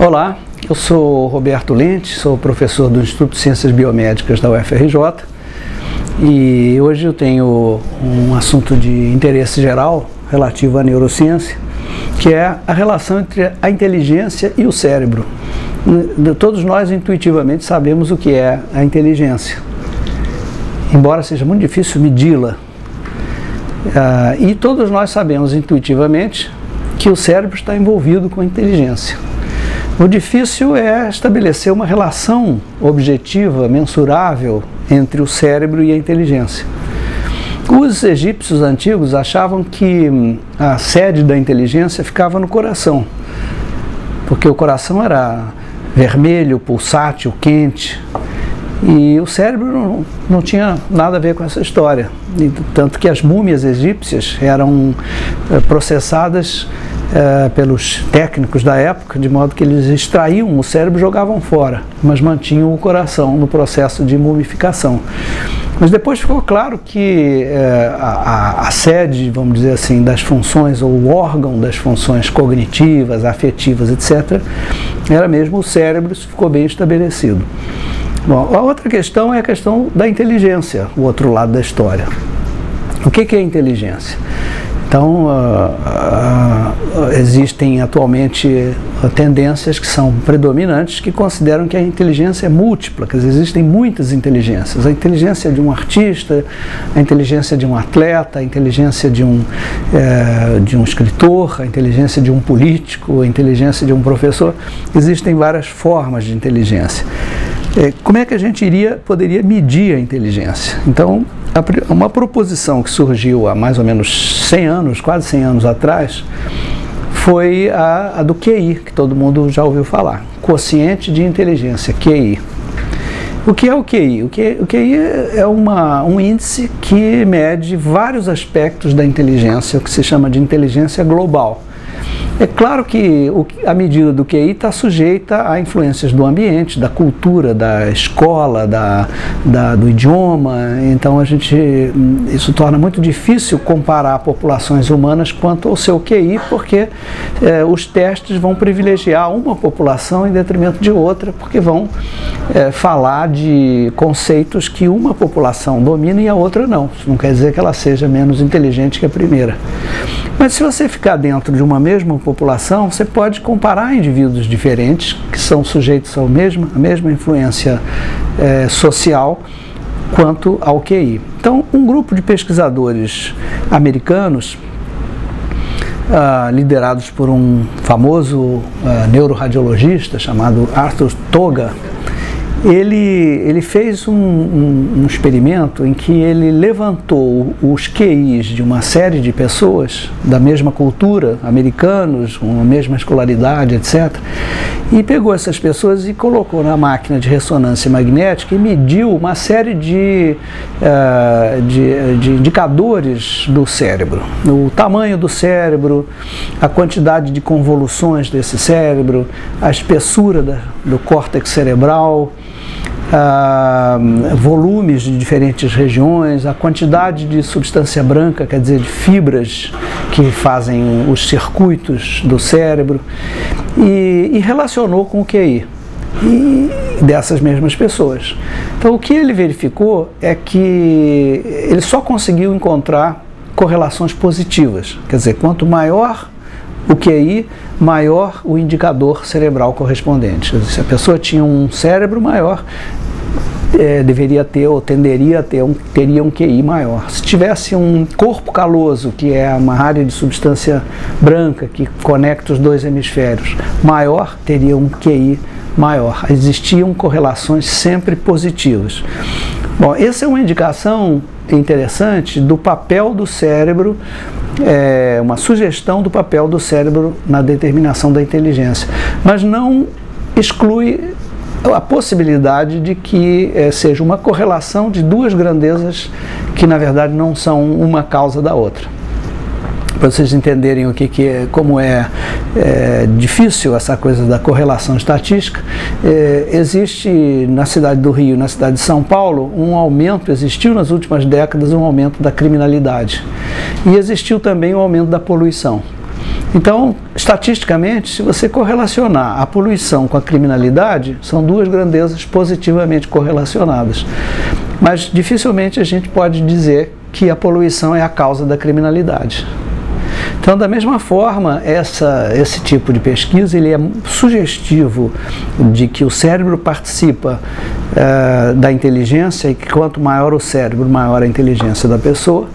Olá, eu sou Roberto Lente, sou professor do Instituto de Ciências Biomédicas da UFRJ e hoje eu tenho um assunto de interesse geral relativo à neurociência, que é a relação entre a inteligência e o cérebro. Todos nós intuitivamente sabemos o que é a inteligência, embora seja muito difícil medi-la. E todos nós sabemos intuitivamente que o cérebro está envolvido com a inteligência. O difícil é estabelecer uma relação objetiva, mensurável, entre o cérebro e a inteligência. Os egípcios antigos achavam que a sede da inteligência ficava no coração, porque o coração era vermelho, pulsátil, quente, e o cérebro não tinha nada a ver com essa história. E, tanto que as múmias egípcias eram processadas pelos técnicos da época, de modo que eles extraíam o cérebro e jogavam fora, mas mantinham o coração no processo de mumificação. Mas depois ficou claro que a sede, vamos dizer assim, das funções, ou o órgão das funções cognitivas, afetivas, etc., era mesmo o cérebro. Isso ficou bem estabelecido. Bom, a outra questão é a questão da inteligência, o outro lado da história. O que é inteligência? Então, existem atualmente tendências que são predominantes, que consideram que a inteligência é múltipla, quer dizer, existem muitas inteligências. A inteligência de um artista, a inteligência de um atleta, a inteligência de um escritor, a inteligência de um político, a inteligência de um professor. Existem várias formas de inteligência. Como é que a gente poderia medir a inteligência? Então, uma proposição que surgiu há mais ou menos 100 anos, quase 100 anos atrás, foi a do QI, que todo mundo já ouviu falar. Quociente de inteligência, QI. O que é o QI? O QI é um índice que mede vários aspectos da inteligência, o que se chama de inteligência global. É claro que a medida do QI está sujeita a influências do ambiente, da cultura, da escola, do idioma. Então isso torna muito difícil comparar populações humanas quanto ao seu QI, porque os testes vão privilegiar uma população em detrimento de outra, porque vão falar de conceitos que uma população domina e a outra não. Isso não quer dizer que ela seja menos inteligente que a primeira. Mas se você ficar dentro de uma mesma população, você pode comparar indivíduos diferentes que são sujeitos à mesma influência social quanto ao QI. Então, um grupo de pesquisadores americanos, liderados por um famoso neuroradiologista chamado Arthur Toga, ele fez um experimento em que ele levantou os QIs de uma série de pessoas da mesma cultura, americanos, com a mesma escolaridade, etc., e pegou essas pessoas e colocou na máquina de ressonância magnética e mediu uma série de indicadores do cérebro. O tamanho do cérebro, a quantidade de convoluções desse cérebro, a espessura do córtex cerebral, volumes de diferentes regiões, a quantidade de substância branca, quer dizer, de fibras que fazem os circuitos do cérebro, e relacionou com o QI dessas mesmas pessoas. Então, o que ele verificou é que ele só conseguiu encontrar correlações positivas, quer dizer, quanto maior o QI, maior o indicador cerebral correspondente. Se a pessoa tinha um cérebro maior, deveria ter ou tenderia a ter teria um QI maior. Se tivesse um corpo caloso, que é uma área de substância branca que conecta os dois hemisférios, maior, teria um QI maior. Existiam correlações sempre positivas. Bom, essa é uma indicação interessante do papel do cérebro, uma sugestão do papel do cérebro na determinação da inteligência, mas não exclui a possibilidade de que seja uma correlação de duas grandezas que na verdade não são uma causa da outra. Para vocês entenderem como é difícil essa coisa da correlação estatística, existe na cidade do Rio, na cidade de São Paulo, existiu nas últimas décadas um aumento da criminalidade e existiu também um aumento da poluição. Então, estatisticamente, se você correlacionar a poluição com a criminalidade, são duas grandezas positivamente correlacionadas. Mas dificilmente a gente pode dizer que a poluição é a causa da criminalidade. Então, da mesma forma, esse tipo de pesquisa ele é sugestivo de que o cérebro participa da inteligência e que quanto maior o cérebro, maior a inteligência da pessoa,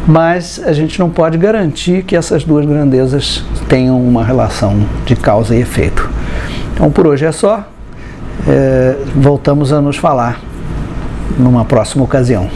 mas a gente não pode garantir que essas duas grandezas tenham uma relação de causa e efeito. Então, por hoje é só. Voltamos a nos falar numa próxima ocasião.